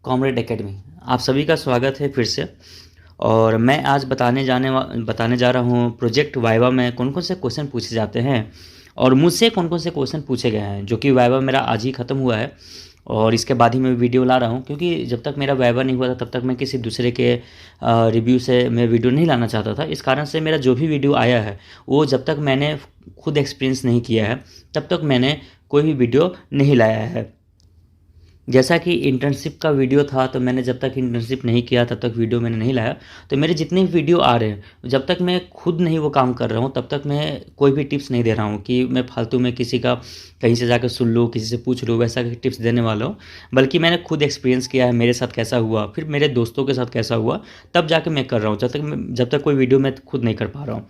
Comrade academy, आप सभी का स्वागत है फिर से। और मैं आज बताने जा रहा हूँ प्रोजेक्ट वाइवा में कौन कौन से क्वेश्चन पूछे जाते हैं और मुझसे कौन कौन से क्वेश्चन पूछे गए हैं, जो कि वाइवा मेरा आज ही ख़त्म हुआ है। और इसके बाद ही मैं वीडियो ला रहा हूँ, क्योंकि जब तक मेरा वाइवा नहीं हुआ था तब तक मैं किसी दूसरे के रिव्यू से मैं वीडियो नहीं लाना चाहता था। इस कारण से मेरा जो भी वीडियो आया है वो जब तक मैंने खुद एक्सपीरियंस नहीं किया है तब तक मैंने कोई भी वीडियो नहीं लाया है। जैसा कि इंटर्नशिप का वीडियो था, तो मैंने जब तक इंटर्नशिप नहीं किया तब तक वीडियो मैंने नहीं लाया। तो मेरे जितने भी वीडियो आ रहे हैं, जब तक मैं खुद नहीं वो काम कर रहा हूँ तब तक मैं कोई भी टिप्स नहीं दे रहा हूँ कि मैं फालतू में किसी का कहीं से जाकर सुन लूँ, किसी से पूछ लूँ, वैसा टिप्स देने वाला हूँ। बल्कि मैंने खुद एक्सपीरियंस किया है, मेरे साथ कैसा हुआ, फिर मेरे दोस्तों के साथ कैसा हुआ, तब जाके मैं कर रहा हूँ। जब तक कोई वीडियो मैं खुद नहीं कर पा रहा हूँ,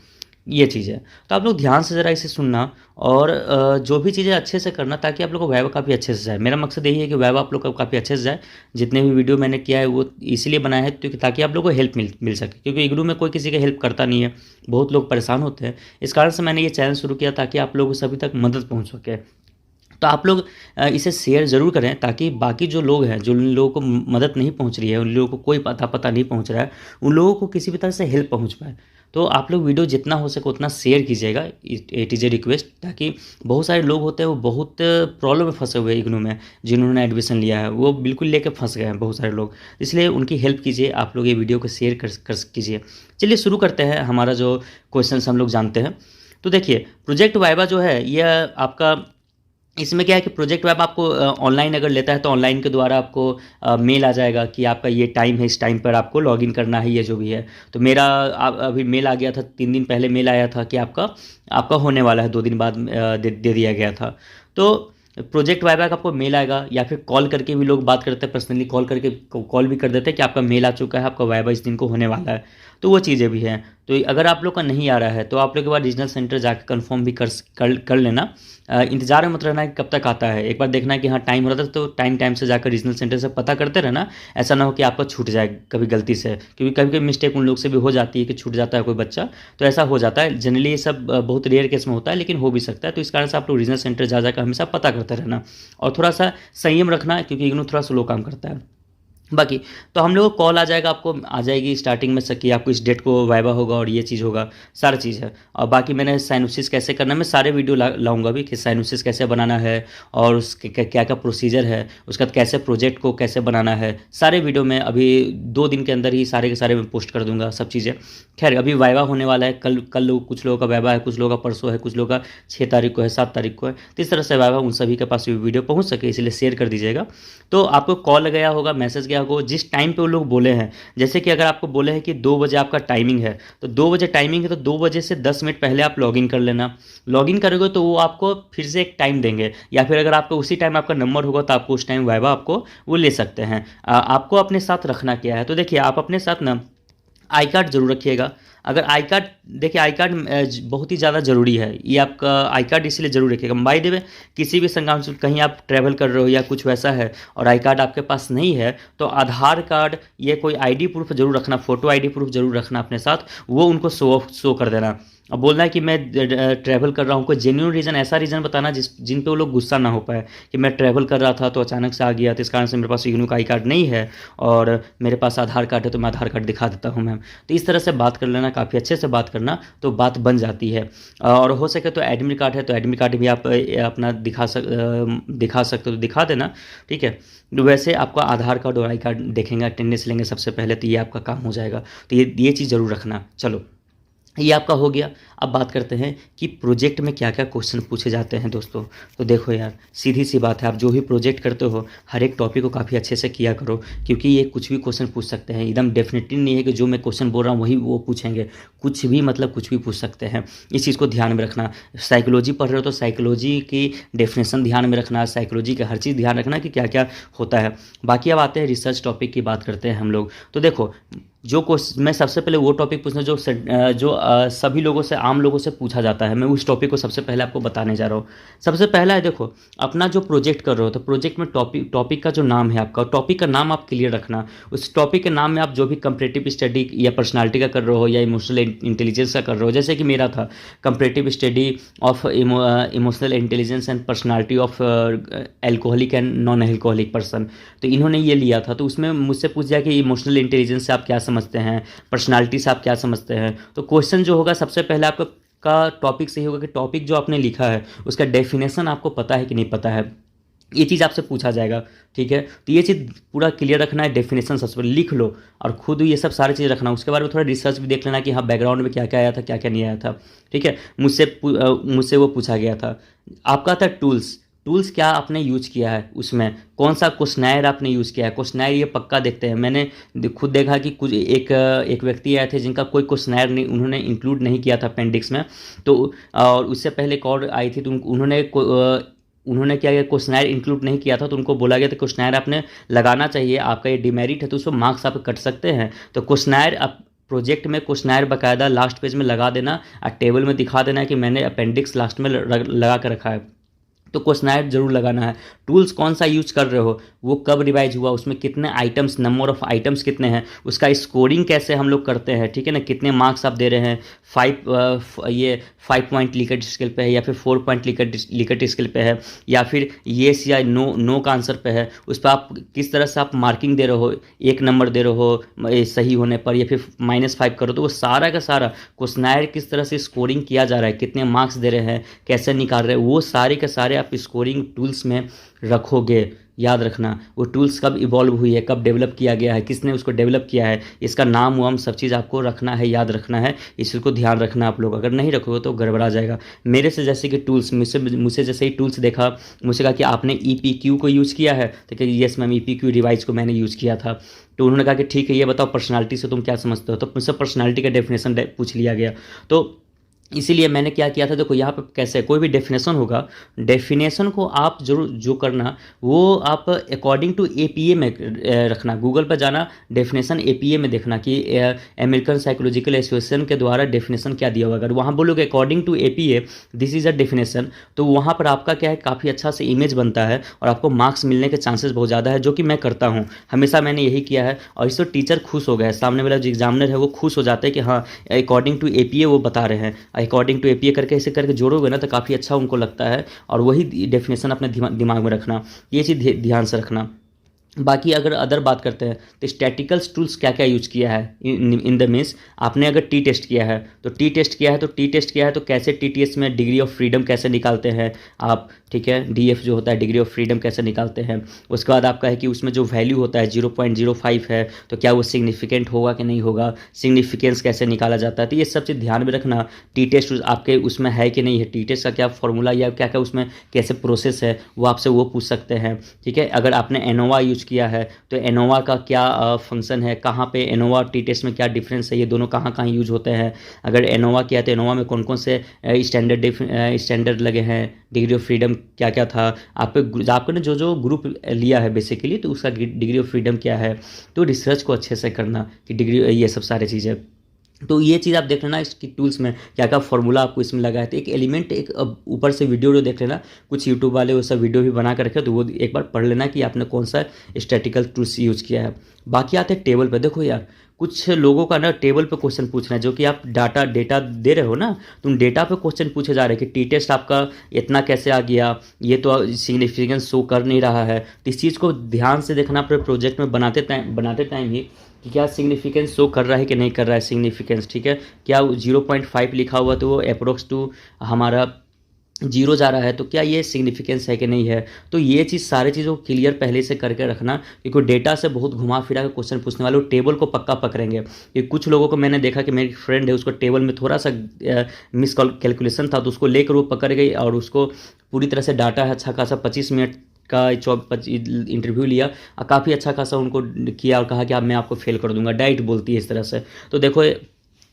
ये चीज़ है। तो आप लोग ध्यान से ज़रा इसे सुनना और जो भी चीज़ें अच्छे से करना, ताकि आप लोग को वाइवा काफ़ी अच्छे से जाए। मेरा मकसद यही है कि वाइवा आप लोग का काफ़ी अच्छे से जाए। जितने भी वीडियो मैंने किया है वो इसलिए बनाया है ताकि आप लोग को हेल्प मिल सके, क्योंकि इग्नू में कोई किसी की हेल्प करता नहीं है, बहुत लोग परेशान होते हैं। इस कारण से मैंने ये चैनल शुरू किया ताकि आप लोगों को सभी तक मदद पहुँच सके। तो आप लोग इसे शेयर ज़रूर करें, ताकि बाकी जो लोग हैं, जो उन लोगों को मदद नहीं पहुंच रही है, उन लोगों को कोई पता नहीं पहुंच रहा है, उन लोगों को किसी भी तरह से हेल्प पहुंच पाए। तो आप लोग वीडियो जितना हो सके उतना शेयर कीजिएगा, इट इज़ ए रिक्वेस्ट। ताकि बहुत सारे लोग होते हैं वो बहुत प्रॉब्लम में फंसे हुए हैं इग्नू में, जिन्होंने एडमिशन लिया है वो बिल्कुल लेके फंस गए हैं बहुत सारे लोग। इसलिए उनकी हेल्प कीजिए, आप लोग ये वीडियो को शेयर कर कीजिए। चलिए शुरू करते हैं हमारा जो क्वेश्चन हम लोग जानते हैं। तो देखिए, प्रोजेक्ट वाइवा जो है यह आपका, इसमें क्या है कि प्रोजेक्ट वेब आपको ऑनलाइन अगर लेता है तो ऑनलाइन के द्वारा आपको मेल आ जाएगा कि आपका ये टाइम है, इस टाइम पर आपको लॉगिन करना है, ये जो भी है। तो मेरा अभी मेल आ गया था, 3 दिन पहले मेल आया था कि आपका आपका होने वाला है, 2 दिन बाद दे दिया गया था। तो प्रोजेक्ट वाइवा का आपको मेल आएगा, या फिर कॉल करके भी लोग बात करते हैं, पर्सनली कॉल करके कॉल भी कर देते हैं कि आपका मेल आ चुका है, आपका वाइवा इस दिन को होने वाला है। तो वो चीज़ें भी हैं। तो अगर आप लोग का नहीं आ रहा है तो आप लोग के बाद रीजनल सेंटर जाकर कंफर्म भी कर लेना। इंतजार में मत रहना कि कब तक आता है। एक बार देखना है कि हाँ टाइम हो रहा था, तो टाइम से जाकर रीजनल सेंटर से पता करते रहना। ऐसा ना हो कि आपका छूट जाए कभी गलती से, क्योंकि कभी कभी मिस्टेक उन लोग से भी हो जाती है कि छूट जाता है कोई बच्चा। तो ऐसा हो जाता है, जनरली ये सब बहुत रेयर केस में होता है, लेकिन हो भी सकता है। तो इस कारण से आप लोग रीजनल सेंटर जा जाकर हमेशा पता करते रहना और थोड़ा सा संयम रखना, क्योंकि इग्नू थोड़ा स्लो काम करता है। बाकी तो हम लोग को कॉल आ जाएगा, आपको आ जाएगी स्टार्टिंग में कि आपको इस डेट को वाइवा होगा और ये चीज़ होगा, सारा चीज़ है। और बाकी मैंने साइनोसिस कैसे करना, मैं सारे वीडियो लाऊंगा भी कि साइनोसिस कैसे बनाना है और उसके क्या क्या प्रोसीजर है, उसका कैसे प्रोजेक्ट को कैसे बनाना है। सारे वीडियो में अभी 2 दिन के अंदर ही सारे के सारे मैं पोस्ट कर दूंगा सब चीज़ें। खैर अभी वाइवा होने वाला है, कल कुछ लोगों का वाइवा है, कुछ लोगों का परसों है, कुछ लोगों का 6 तारीख को है, 7 तारीख को है। तो इस तरह से वाइवा उन सभी के पास वीडियो पहुँच सके, इसलिए शेयर कर दीजिएगा। तो आपको कॉल गया होगा, मैसेज गया होगा, जिस टाइम पे वो लोग बोले हैं। जैसे कि अगर आपको बोले हैं कि 2 बजे आपका टाइमिंग है, तो 2 बजे टाइमिंग है तो 2 बजे से 10 मिनट पहले आप लॉगिन कर लेना। लॉगिन करोगे तो वो आपको फिर से एक टाइम देंगे, या फिर अगर आपको उसी टाइम आपका नंबर होगा तो आपको उस टाइम वाइवा आपको वो ले सकते हैं। आपको अपने साथ रखना क्या है, तो देखिए आप अपने साथ ना आई कार्ड जरूर रखिएगा। अगर आई कार्ड, देखिए आई कार्ड बहुत ही ज़्यादा ज़रूरी है, ये आपका आई कार्ड इसलिए ज़रूर रखिएगा। बाय द वे, किसी भी संग्राम से कहीं आप ट्रैवल कर रहे हो या कुछ वैसा है और आई कार्ड आपके पास नहीं है, तो आधार कार्ड, ये कोई आईडी प्रूफ जरूर रखना, फोटो आईडी प्रूफ जरूर रखना अपने साथ। वो उनको शो कर देना। अब बोलना है कि मैं ट्रैवल कर रहा हूँ, कोई जेन्यून रीज़न, ऐसा रीज़न बताना जिन पे वो लोग गुस्सा ना हो पाए कि मैं ट्रैवल कर रहा था तो अचानक से आ गया, तो इस कारण से मेरे पास इग्नू का आई कार्ड नहीं है और मेरे पास आधार कार्ड है, तो मैं आधार कार्ड दिखा देता हूँ मैम। तो इस तरह से बात कर लेना, काफ़ी अच्छे से बात करना, तो बात बन जाती है। और हो सके तो एडमिट कार्ड है तो एडमिट कार्ड भी आप अपना दिखा सकते हो तो दिखा देना, ठीक है। वैसे आपका आधार कार्ड और आई कार्ड देखेंगे, अटेंडेंस लेंगे सबसे पहले, तो ये आपका काम हो जाएगा। तो ये चीज़ ज़रूर रखना। चलो, ये आपका हो गया। अब बात करते हैं कि प्रोजेक्ट में क्या क्या क्वेश्चन पूछे जाते हैं दोस्तों। तो देखो यार, सीधी सी बात है, आप जो भी प्रोजेक्ट करते हो हर एक टॉपिक को काफ़ी अच्छे से किया करो, क्योंकि ये कुछ भी क्वेश्चन पूछ सकते हैं। एकदम डेफिनेटली नहीं है कि जो मैं क्वेश्चन बोल रहा हूँ वही वो पूछेंगे, कुछ भी मतलब कुछ भी पूछ सकते हैं। इस चीज़ को ध्यान में रखना। साइकोलॉजी पढ़ रहे हो तो साइकोलॉजी की डेफिनेशन ध्यान में रखना, साइकोलॉजी का हर चीज़ ध्यान रखना कि क्या क्या होता है। बाकी अब आते हैं रिसर्च टॉपिक की बात करते हैं हम लोग। तो देखो, जो क्वेश्चन मैं सबसे पहले वो टॉपिक पूछना जो सभी लोगों से, आम लोगों से पूछा जाता है, मैं उस टॉपिक को सबसे पहले आपको बताने जा रहा हूँ। सबसे पहला है, देखो अपना जो प्रोजेक्ट कर रहे हो तो प्रोजेक्ट में टॉपिक का जो नाम है आपका, टॉपिक का नाम आप क्लियर रखना। उस टॉपिक के नाम में आप जो भी कंपैरेटिव स्टडी या पर्सनालिटी का कर रहे हो या इमोशनल इंटेलिजेंस का कर रहे हो, जैसे कि मेरा था comparative study of emotional intelligence and personality of alcoholic and non alcoholic person, तो इन्होंने ये लिया था। तो उसमें मुझसे पूछ दिया कि इमोशनल इंटेलिजेंस से आप क्या समझते हैं, पर्सनालिटी से आप क्या समझते हैं। तो क्वेश्चन जो होगा सबसे पहले आपका टॉपिक सही होगा कि टॉपिक जो आपने लिखा है उसका डेफिनेशन आपको पता है कि नहीं पता है, ये चीज़ आपसे पूछा जाएगा। ठीक है, तो ये चीज़ पूरा क्लियर रखना है, डेफिनेशन सबसे पहले लिख लो और खुद ये सब सारी चीज़ रखना। उसके बारे में थोड़ा रिसर्च भी देख लेना कि हाँ बैकग्राउंड में क्या क्या आया था, क्या क्या नहीं आया था। ठीक है, मुझसे वो पूछा गया था। आपका था टूल्स, टूल्स क्या आपने यूज़ किया है, उसमें कौन सा क्वेश्चनायर आपने यूज़ किया है। क्वेश्चनायर ये पक्का देखते हैं, मैंने खुद देखा कि कुछ एक व्यक्ति आए थे जिनका कोई क्वेश्चनायर नहीं, उन्होंने इंक्लूड नहीं किया था अपेंडिक्स में। तो और उससे पहले एक और आई थी, तो उन्होंने क्या किया, क्वेश्चनायर इंक्लूड नहीं किया था। तो उनको बोला गया था क्वेश्चनायर आपने लगाना चाहिए, आपका ये डिमेरिट है, तो उसमें मार्क्स आप कट सकते हैं। तो क्वेश्चनायर आप प्रोजेक्ट में क्वेश्चनायर बाकायदा लास्ट पेज में लगा देना और टेबल में दिखा देना कि मैंने अपेंडिक्स लास्ट में लगा कर रखा है। तो क्वेश्चनायर जरूर लगाना है। टूल्स कौन सा यूज कर रहे हो, वो कब रिवाइज हुआ, उसमें कितने आइटम्स, नंबर ऑफ आइटम्स कितने हैं, उसका स्कोरिंग कैसे हम लोग करते हैं। ठीक है ना, कितने मार्क्स आप दे रहे हैं, 5 पॉइंट लिकट स्केल पे है या फिर 4 पॉइंट लिकट स्केल पे है या फिर येस या नो का आंसर पे है। उस पर आप किस तरह से आप मार्किंग दे रहे हो, 1 नंबर दे रहे हो सही होने पर या फिर -5 करो। तो वो सारा का सारा क्वेश्चनायर किस तरह से स्कोरिंग किया जा रहा है, कितने मार्क्स दे रहे हैं, कैसे निकाल रहे हैं, वो सारे के सारे आप स्कोरिंग टूल्स में रखोगे। याद रखना वो टूल्स कब इवॉल्व हुई है, कब डेवलप किया गया है, किसने उसको डेवलप किया है, इसका नाम वाम सब चीज़ आपको रखना है, याद रखना है। इसी को ध्यान रखना आप लोग, अगर नहीं रखोगे तो गड़बड़ा जाएगा। मेरे से जैसे कि टूल्स, मुझसे जैसे ही टूल्स देखा, मुझसे कहा कि आपने EPQ को यूज़ किया है, तो कि यस मैम EPQ रिवाइज को मैंने यूज़ किया था। तो उन्होंने कहा कि ठीक है ये बताओ पर्सनालिटी से तुम क्या समझते हो, तो मुझसे पर्सनालिटी का डेफिनेशन पूछ लिया गया। तो इसीलिए मैंने क्या किया था, देखो यहाँ पे कैसे कोई भी डेफिनेशन होगा, डेफिनेशन को आप जरूर जो करना वो आप अकॉर्डिंग टू APA में रखना। गूगल पर जाना, डेफिनेशन APA में देखना कि अमेरिकन साइकोलॉजिकल एसोसिएशन के द्वारा डेफिनेशन क्या दिया हुआ। अगर वहाँ बोलोगे according to APA this is a definition, तो वहाँ पर आपका क्या है, काफ़ी अच्छा से इमेज बनता है और आपको मार्क्स मिलने के चांसेस बहुत ज़्यादा है, जो कि मैं करता हूँ, हमेशा मैंने यही किया है। और इससे टीचर खुश हो गया, सामने वाला जो एग्जामिनर है वो खुश हो जाता है कि हाँ अकॉर्डिंग टू APA वो बता रहे हैं। अकॉर्डिंग टू APA करके ऐसे करके जोड़ोगे ना तो काफ़ी अच्छा उनको लगता है, और वही डेफिनेशन अपने दिमाग में रखना, ये चीज़ ध्यान से रखना। बाकी अगर अदर बात करते हैं तो स्टैटिकल्स टूल्स क्या क्या यूज़ किया है इन द मीन्स, आपने अगर टी टेस्ट किया है तो कैसे TTS में डिग्री ऑफ फ्रीडम कैसे निकालते हैं आप। ठीक है, DF जो होता है डिग्री ऑफ फ्रीडम कैसे निकालते हैं। उसके बाद आपका है कि उसमें जो वैल्यू होता है 0.05 है तो क्या वो सिग्निफिकेंट होगा कि नहीं होगा, सिग्निफिकेंस कैसे निकाला जाता है। तो ये सब चीज़ ध्यान में रखना। टी टेस्ट आपके उसमें है कि नहीं है, टी टेस्ट का क्या फॉर्मूला या क्या क्या उसमें कैसे प्रोसेस है, वो आपसे वो पूछ सकते हैं। ठीक है, अगर आपने एनोवा यूज किया है तो एनोवा का क्या फंक्शन है, कहाँ पे एनोवा टी टेस्ट में क्या डिफरेंस है, ये दोनों कहाँ कहाँ यूज होते हैं। अगर एनोवा किया तो एनोवा में कौन कौन से स्टैंडर्ड लगे हैं, डिग्री ऑफ फ्रीडम क्या क्या था, आपने जो ग्रुप लिया है बेसिकली तो उसका डिग्री ऑफ फ्रीडम क्या है। तो रिसर्च को अच्छे से करना कि डिग्री, ये सब सारी चीज़ें। तो ये चीज़ आप देख लेना इसकी टूल्स में क्या क्या फॉर्मूला आपको इसमें लगा है। तो एक एलिमेंट एक ऊपर से वीडियो देख लेना, कुछ यूट्यूब वाले वो सब वीडियो भी बना कर रखे, तो वो एक बार पढ़ लेना कि आपने कौन सा स्टैटिकल टूल्स यूज़ किया है। बाकी आते हैं टेबल पे। देखो यार कुछ लोगों का ना टेबल पे क्वेश्चन पूछना है, जो कि आप डेटा दे रहे हो ना, तुम डेटा पे क्वेश्चन पूछे जा रहे हैं कि टी टेस्ट आपका इतना कैसे आ गया, ये तो सिग्निफिकेंस शो कर नहीं रहा है। तो इस चीज़ को ध्यान से देखना अपने प्रोजेक्ट में बनाते टाइम ही कि क्या सिग्निफिकेंस शो कर रहा है कि नहीं कर रहा है सिग्निफिकेंस। ठीक है, क्या 0.5 लिखा हुआ तो वो अप्रोक्स टू हमारा 0 जा रहा है, तो क्या ये सिग्निफिकेंस है कि नहीं है। तो ये चीज़ सारी चीज़ों को क्लियर पहले से करके रखना, क्योंकि डेटा से बहुत घुमा फिरा के क्वेश्चन पूछने वाले टेबल को पक्का पकड़ेंगे। कि कुछ लोगों को मैंने देखा कि मेरी फ्रेंड है, उसको टेबल में थोड़ा सा मिस कैलकुलेशन था तो उसको लेकर वो पकड़ गई और उसको पूरी तरह से डाटा है अच्छा खासा 25 मिनट का इंटरव्यू लिया और काफ़ी अच्छा खासा उनको किया और कहा कि अब मैं आपको फेल कर दूंगा, डाइट बोलती है इस तरह से। तो देखो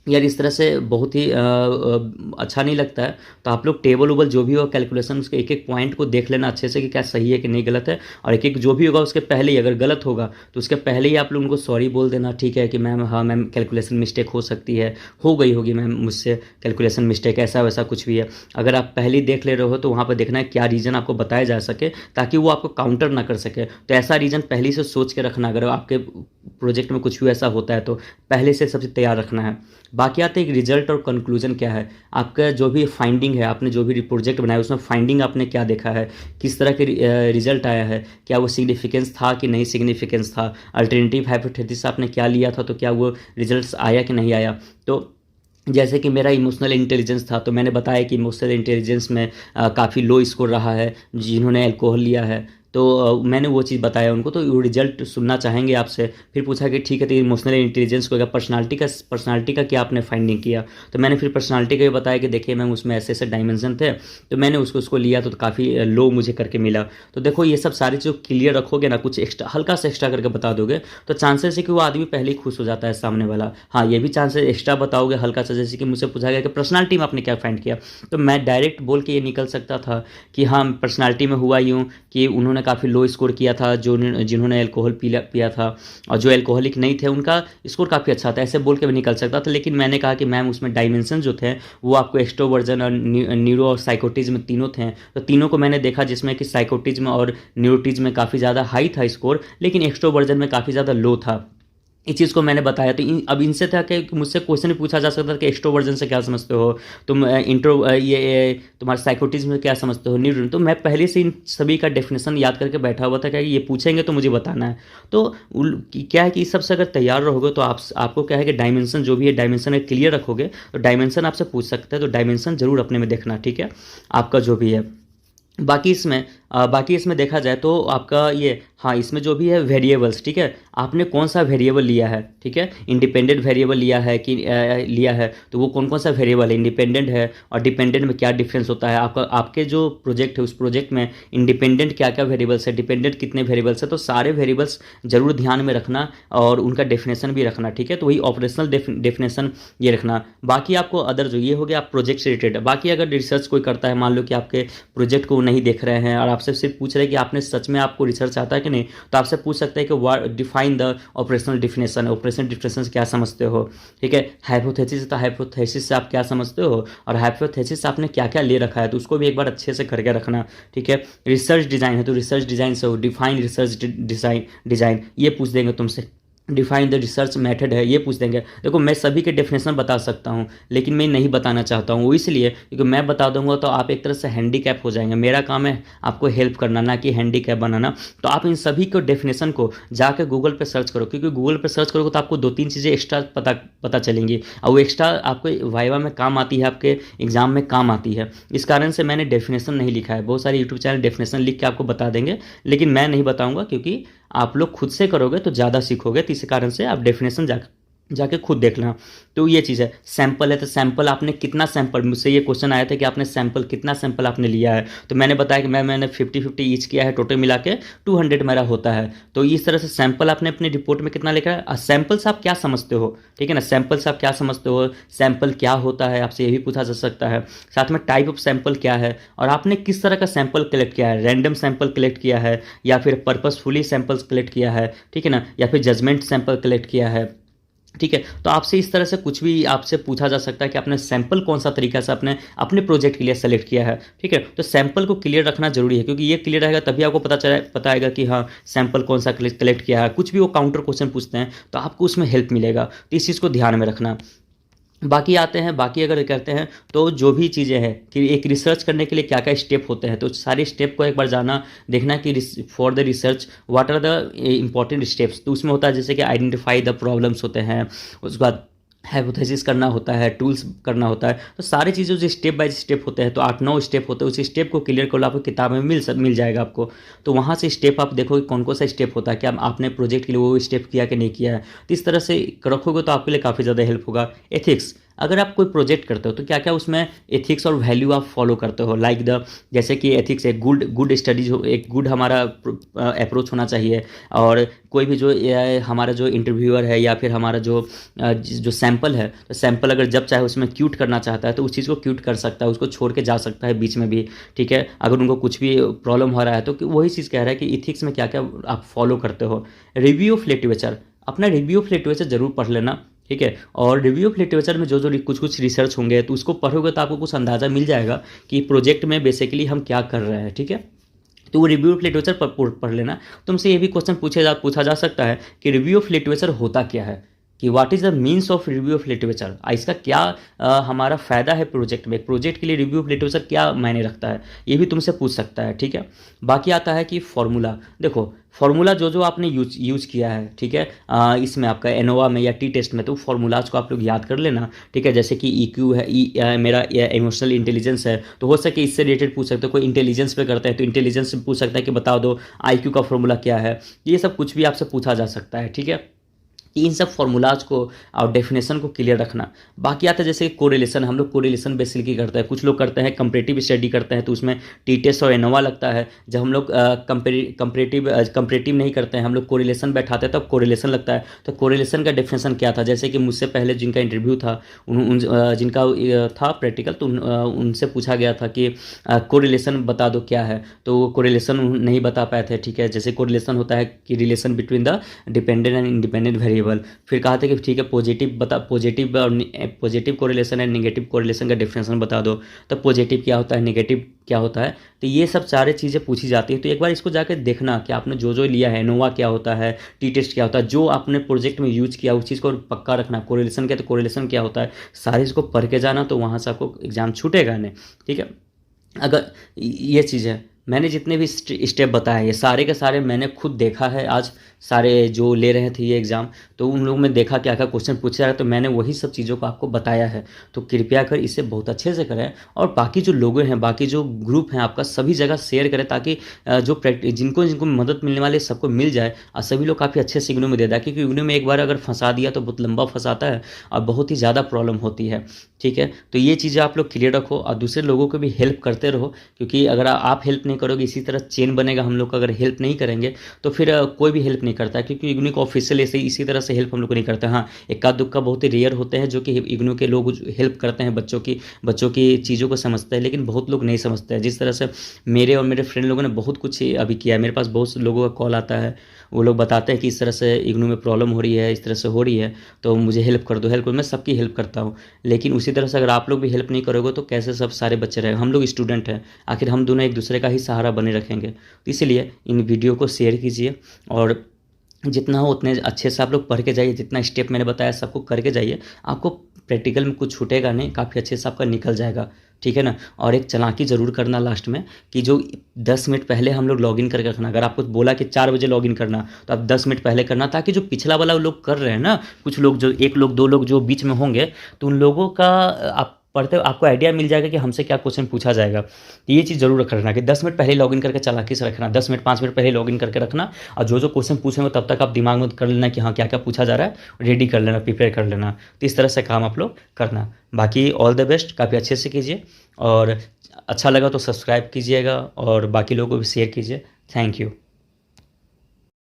यार इस तरह से बहुत ही अच्छा नहीं लगता है। तो आप लोग टेबल उबल जो भी हो कैलकुलेशन उसके एक एक पॉइंट को देख लेना अच्छे से कि क्या सही है कि नहीं गलत है, और एक एक जो भी होगा उसके पहले ही, अगर गलत होगा तो उसके पहले ही आप लोग उनको सॉरी बोल देना, ठीक है कि मैम, हाँ मैम कैलकुलेशन मिस्टेक हो सकती है, हो गई होगी मैम मुझसे कैलकुलेशन मिस्टेक, ऐसा वैसा कुछ भी है। अगर आप पहले ही देख ले रहे हो तो वहाँ पर देखना है क्या रीज़न आपको बताया जा सके, ताकि वो आपको काउंटर ना कर सके। तो ऐसा रीज़न पहले से सोच के रखना, अगर आपके प्रोजेक्ट में कुछ भी ऐसा होता है तो पहले से सबसे तैयार रखना है। बाकी आते हैं रिजल्ट और कंक्लूजन क्या है, आपका जो भी फाइंडिंग है, आपने जो भी प्रोजेक्ट बनाया उसमें फाइंडिंग आपने क्या देखा है, किस तरह के रिजल्ट आया है, क्या वो सिग्निफिकेंस था कि नहीं सिग्निफिकेंस था, अल्टरनेटिव हाइपोथेसिस आपने क्या लिया था तो क्या वो रिजल्ट्स आया कि नहीं आया। तो जैसे कि मेरा इमोशनल इंटेलिजेंस था तो मैंने बताया कि इमोशनल इंटेलिजेंस में काफ़ी लो स्कोर रहा है जिन्होंने अल्कोहल लिया है। तो मैंने वो चीज़ बताया उनको, तो वो रिजल्ट सुनना चाहेंगे आपसे। फिर पूछा कि ठीक है तो इमोशनल इंटेलिजेंस को क्या पर्सनालिटी का क्या आपने फाइंडिंग किया। तो मैंने फिर पर्सनालिटी का भी बताया कि देखिए मैम उसमें ऐसे ऐसे डायमेंशन थे, तो मैंने उसको लिया तो काफ़ी लो मुझे करके मिला। तो देखो ये सब सारी चीज़ क्लियर रखोगे ना, कुछ एक्स्ट्रा हल्का सा एक्स्ट्रा करके बता दोगे तो चांसेस है कि वो आदमी पहले ही खुश हो जाता है सामने वाला। हाँ ये भी चांसेस एक्स्ट्रा बताओगे हल्का सा, जैसे कि मुझसे पूछा गया कि पर्सनालिटी में आपने क्या फाइंड किया, तो मैं डायरेक्ट बोल के ये निकल सकता था कि हाँ पर्सनालिटी में हुआ यूँ कि उन्होंने काफ़ी लो स्कोर किया था, जो जिन्होंने अल्कोहल पिया था, और जो अल्कोहलिक नहीं थे उनका स्कोर काफ़ी अच्छा था, ऐसे बोल के भी निकल सकता था। लेकिन मैंने कहा कि मैम उसमें डायमेंशन जो थे वो आपको एक्सट्रोवर्जन और न्यूरो और साइकोटिज्म तीनों थे, तो तीनों को मैंने देखा जिसमें कि साइकोटिज्म और न्यूरोटिज्म में काफ़ी ज़्यादा हाई था स्कोर, लेकिन एक्सट्रोवर्जन में काफ़ी ज़्यादा लो था। इस चीज़ को मैंने बताया। तो अब इनसे था कि मुझसे क्वेश्चन भी पूछा जा सकता था कि एक्सट्रोवर्जन से क्या समझते हो तुम, ये तुम्हारा साइकोटिज्म में क्या समझते हो, न्यूरो। तो मैं पहले से इन सभी का डेफिनेशन याद करके बैठा हुआ था कि ये पूछेंगे तो मुझे बताना है। तो क्या है कि इस सबसे अगर तैयार रहोगे तो आपको क्या है कि डायमेंशन जो भी है डायमेंशन क्लियर रखोगे तो डायमेंशन आपसे पूछ सकते हैं, तो डायमेंशन जरूर अपने में देखना, ठीक है आपका जो भी है। बाकी इसमें देखा जाए तो आपका ये, हाँ इसमें जो भी है वेरिएबल्स, ठीक है आपने कौन सा वेरिएबल लिया है, ठीक है इंडिपेंडेंट वेरिएबल लिया है कि लिया है, तो वो कौन कौन सा वेरिएबल है, इंडिपेंडेंट है और डिपेंडेंट में क्या डिफरेंस होता है, आपके जो प्रोजेक्ट है उस प्रोजेक्ट में इंडिपेंडेंट क्या क्या वेरिएबल्स है, डिपेंडेंट कितने वेरिएबल्स है, तो सारे वेरिएबल्स जरूर ध्यान में रखना और उनका डेफिनेशन भी रखना, ठीक है तो वही ऑपरेशनल डेफिनेशन ये रखना। बाकी आपको अदर जो ये हो गया आप प्रोजेक्ट से रिलेटेड, बाकी अगर रिसर्च कोई करता है, मान लो कि आपके प्रोजेक्ट को नहीं देख रहे हैं और आपसे सिर्फ पूछ रहे हैं कि आपने सच में आपको रिसर्च आता है कि नहीं, तो आपसे पूछ सकते हैं कि define the operational definition, operational definition से क्या समझते हो, ठीक है हाइपोथेसिस, तो हाइपोथेसिस से आप क्या समझते हो और हाइपोथेसिस से आपने क्या क्या ले रखा है, तो उसको भी एक बार अच्छे से करके रखना, ठीक है। रिसर्च डिज़ाइन है तो रिसर्च डिज़ाइन से डिफाइन रिसर्च डिज़ाइन ये पूछ देंगे तुमसे। डिफाइन द रिसर्च मेथड है ये पूछ देंगे। देखो मैं सभी के डेफिनेशन बता सकता हूँ लेकिन मैं नहीं बताना चाहता हूँ, वो इसलिए क्योंकि मैं बता दूंगा तो आप एक तरह से हैंडीकैप हो जाएंगे। मेरा काम है आपको हेल्प करना, ना कि हैंडीकैप बनाना। तो आप इन सभी को डेफिनेशन को जाकर गूगल पे सर्च करो, क्योंकि गूगल पे सर्च करोगे तो आपको 2-3 चीज़ें एक्स्ट्रा पता चलेंगी और वो एक्स्ट्रा आपको वाइवा में काम आती है, आपके एग्जाम में काम आती है। इस कारण से मैंने डेफिनेशन नहीं लिखा है। बहुत सारे यूट्यूब चैनल डेफिनेशन लिख के आपको बता देंगे लेकिन मैं नहीं बताऊंगा, क्योंकि आप लोग खुद से करोगे तो ज़्यादा सीखोगे। तो इस कारण से आप डेफिनेशन जाके खुद देख लेना। तो ये चीज़ है। सैंपल है तो सैंपल आपने कितना सैंपल, मुझसे ये क्वेश्चन आया था कि आपने सैंपल कितना सैंपल आपने लिया है, तो मैंने बताया कि मैंने 50-50 ईच किया है, टोटल मिला के 200 मेरा होता है। तो इस तरह से सैंपल आपने अपनी रिपोर्ट में कितना लिखा है। सैंपल से आप क्या समझते हो, ठीक है ना, सैंपल से आप क्या समझते हो, सैंपल क्या होता है आपसे ये भी पूछा जा सकता है। साथ में टाइप ऑफ सैंपल क्या है और आपने किस तरह का सैंपल कलेक्ट किया है, रैंडम सैंपल कलेक्ट किया है या फिर पर्पसफुली सैंपल्स कलेक्ट किया है, ठीक है ना, या फिर जजमेंट सैंपल कलेक्ट किया है, ठीक है। तो आपसे इस तरह से कुछ भी आपसे पूछा जा सकता है कि आपने सैंपल कौन सा तरीका से अपने प्रोजेक्ट के लिए सेलेक्ट किया है, ठीक है। तो सैंपल को क्लियर रखना जरूरी है, क्योंकि ये क्लियर रहेगा तभी आपको पता आएगा कि हाँ सैंपल कौन सा कलेक्ट किया है। कुछ भी वो काउंटर क्वेश्चन पूछते हैं तो आपको उसमें हेल्प मिलेगा, तो इस चीज़ को ध्यान में रखना। बाकी आते हैं, बाकी अगर करते हैं तो जो भी चीज़ें हैं कि एक रिसर्च करने के लिए क्या क्या स्टेप होते हैं, तो सारे स्टेप को एक बार जाना देखना कि for the research what are the important steps. तो उसमें होता है जैसे कि आइडेंटिफाई द प्रॉब्लम्स होते हैं, उसके बाद हाइपोथेसिस करना होता है, टूल्स करना होता है। तो सारी चीज़ें जो स्टेप बाय स्टेप होते हैं, तो 8-9 स्टेप होते हैं। उस स्टेप को क्लियर कर लो, आपको किताब में मिल जाएगा आपको। तो वहाँ से स्टेप आप देखो कि कौन कौन सा स्टेप होता है, क्या आपने प्रोजेक्ट के लिए वो स्टेप किया कि नहीं किया है। तो इस तरह से रखोगे तो आपके लिए काफ़ी ज़्यादा हेल्प होगा। एथिक्स, अगर आप कोई प्रोजेक्ट करते हो तो क्या क्या उसमें एथिक्स और वैल्यू आप फॉलो करते हो, लाइक द जैसे कि एथिक्स एक गुड स्टडीज हो, एक गुड हमारा अप्रोच होना चाहिए। और कोई भी जो हमारा जो इंटरव्यूअर है या फिर हमारा जो सैंपल है, तो सैंपल अगर जब चाहे उसमें क्यूट करना चाहता है तो उस चीज़ को क्यूट कर सकता है, उसको छोड़ के जा सकता है बीच में भी, ठीक है। अगर उनको कुछ भी प्रॉब्लम हो रहा है तो वही चीज़ कह रहा है कि इथिक्स में क्या क्या आप फॉलो करते हो। रिव्यू ऑफ लिटरेचर, अपना रिव्यू ऑफ लिटरेचर जरूर पढ़ लेना, ठीक है। और रिव्यू ऑफ लिटरेचर में जो कुछ रिसर्च होंगे तो उसको पढ़ोगे तो आपको कुछ अंदाज़ा मिल जाएगा कि प्रोजेक्ट में बेसिकली हम क्या कर रहे हैं, ठीक है। तो वो रिव्यू ऑफ लिटरेचर पढ़ लेना। तुमसे ये भी क्वेश्चन पूछा जा सकता है कि रिव्यू ऑफ लिटरेचर होता क्या है, कि what is the means of review of literature, इसका क्या हमारा फ़ायदा है प्रोजेक्ट में, प्रोजेक्ट के लिए रिव्यू ऑफ लिटरेचर क्या मायने रखता है, ये भी तुमसे पूछ सकता है, ठीक है। बाकी आता है कि फॉर्मूला, देखो फॉर्मूला जो आपने यूज़ किया है, ठीक है, इसमें आपका एनोवा में या टी टेस्ट में, तो फॉर्मूलाज को आप लोग याद कर लेना, ठीक है। जैसे कि EQ है, मेरा इमोशनल इंटेलिजेंस है, तो हो सके इससे रिलेटेड पूछ सकते हो। कोई इंटेलिजेंस पे करता है तो इंटेलिजेंस से पूछ सकता है कि बता दो IQ का फॉर्मूला क्या है। ये सब कुछ भी आपसे पूछा जा सकता है, ठीक है। इन सब फॉर्मूलाज को और डेफिनेशन को क्लियर रखना। बाकी आता है जैसे कोरिलेशन, हम लोग कोरिलेशन बेसिकली करते हैं, कुछ लोग करते हैं कंपैरेटिव स्टडी करते हैं तो उसमें टी टेस्ट और एनोवा लगता है। जब हम लोग कंपैरेटिव नहीं करते हैं, हम लोग कोरिलेशन बैठाते हैं तब कोरिलेशन लगता है। तो कोरिलेशन का डेफिनेशन क्या था, जैसे कि मुझसे पहले जिनका इंटरव्यू था जिनका था प्रैक्टिकल, तो उनसे पूछा गया था कि कोरिलेशन बता दो क्या है, तो वो कोरिलेशन नहीं बता पाए थे, ठीक है। जैसे कोरिलेशन होता है कि relation between the dependent and independent variable. फिर कहा था कि ठीक है पॉजिटिव कोरिलेशन है, नेगेटिव कोरिलेशन का डिफरेंशियल बता दो। तो पॉजिटिव क्या होता है, नेगेटिव क्या होता है, तो ये सब सारे चीज़ें पूछी जाती है। तो एक बार इसको जाकर देखना कि आपने जो लिया है, नोवा क्या होता है, टी टेस्ट क्या होता है, जो आपने प्रोजेक्ट में यूज किया उस चीज़ को पक्का रखना। कोरिलेशन क्या, तो कोरिलेशन क्या होता है, सारे इसको पढ़ के जाना, तो वहाँ से आपको एग्जाम छूटेगा नहीं, ठीक है। अगर ये चीज़ है, मैंने जितने भी स्टेप बताए ये सारे के सारे मैंने खुद देखा है। आज सारे जो ले रहे थे ये एग्ज़ाम, तो उन लोगों में देखा क्या क्या क्वेश्चन पूछा जा रहा है, तो मैंने वही सब चीज़ों को आपको बताया है। तो कृपया कर इसे बहुत अच्छे से करें, और बाकी जो लोग हैं, बाकी जो ग्रुप हैं आपका, सभी जगह शेयर करें, ताकि जो जिनको मदद मिलने वाले सबको मिल जाए, और सभी लोग काफ़ी अच्छे से इग्नू में दे दें। क्योंकि इग्नू में एक बार अगर फंसा दिया तो बहुत लंबा फंसाता है और बहुत ही ज़्यादा प्रॉब्लम होती है, ठीक है। तो ये चीज़ें आप लोग क्लियर रखो और दूसरे लोगों को भी हेल्प करते रहो, क्योंकि अगर आप हेल्प नहीं करोगे, इसी तरह चेन बनेगा। हम लोग अगर हेल्प नहीं करेंगे तो फिर कोई भी हेल्प नहीं करता है, क्योंकि इग्नू का ऑफिशियल ऐसे इसी तरह से हेल्प हम लोग को नहीं करते। हाँ, इक्का दुक्का बहुत ही रेयर होते हैं जो कि इग्नू के लोग हेल्प करते हैं, बच्चों की चीज़ों को समझते हैं, लेकिन बहुत लोग नहीं समझते हैं। जिस तरह से मेरे और मेरे फ्रेंड लोगों ने बहुत कुछ अभी किया है, मेरे पास बहुत से लोगों का कॉल आता है, वो लोग बताते हैं कि इस तरह से इग्नू में प्रॉब्लम हो रही है, इस तरह से हो रही है, तो मुझे हेल्प कर दो, मैं सबकी हेल्प करता हूँ। लेकिन उसी तरह से अगर आप लोग भी हेल्प नहीं करोगे तो कैसे सब सारे बच्चे रहेंगे। हम लोग स्टूडेंट हैं, आखिर हम दोनों एक दूसरे का ही सहारा बने रखेंगे। तो इसलिए इन वीडियो को शेयर कीजिए, और जितना हो उतने अच्छे से आप लोग पढ़ के जाइए। जितना स्टेप मैंने बताया सबको करके जाइए, आपको प्रैक्टिकल में कुछ छूटेगा नहीं, काफ़ी अच्छे से आपका निकल जाएगा, ठीक है ना। और एक चालाकी ज़रूर करना लास्ट में, कि जो 10 मिनट पहले हम लोग लॉगिन करके रखना। अगर आपको बोला कि 4 बजे लॉगिन करना, तो आप 10 मिनट पहले करना, ताकि जो पिछला वाला लोग कर रहे हैं ना, कुछ लोग जो 1 लोग 2 लोग जो बीच में होंगे, तो उन लोगों का आप पढ़ते आपको आइडिया मिल जाएगा कि हमसे क्या क्वेश्चन पूछा जाएगा। तो ये चीज़ जरूर रखना कि 10 मिनट पहले लॉगिन करके चालाकी से रखना, 10 मिनट 5 मिनट पहले लॉगिन करके रखना। और जो क्वेश्चन पूछेंगे तब तक आप दिमाग में कर लेना कि हाँ क्या क्या पूछा जा रहा है, रेडी कर लेना, प्रिपेयर कर लेना। तो इस तरह से काम आप लोग करना। बाकी ऑल द बेस्ट, काफ़ी अच्छे से कीजिए, और अच्छा लगा तो सब्सक्राइब कीजिएगा और बाकी लोगों को भी शेयर कीजिए। Thank you.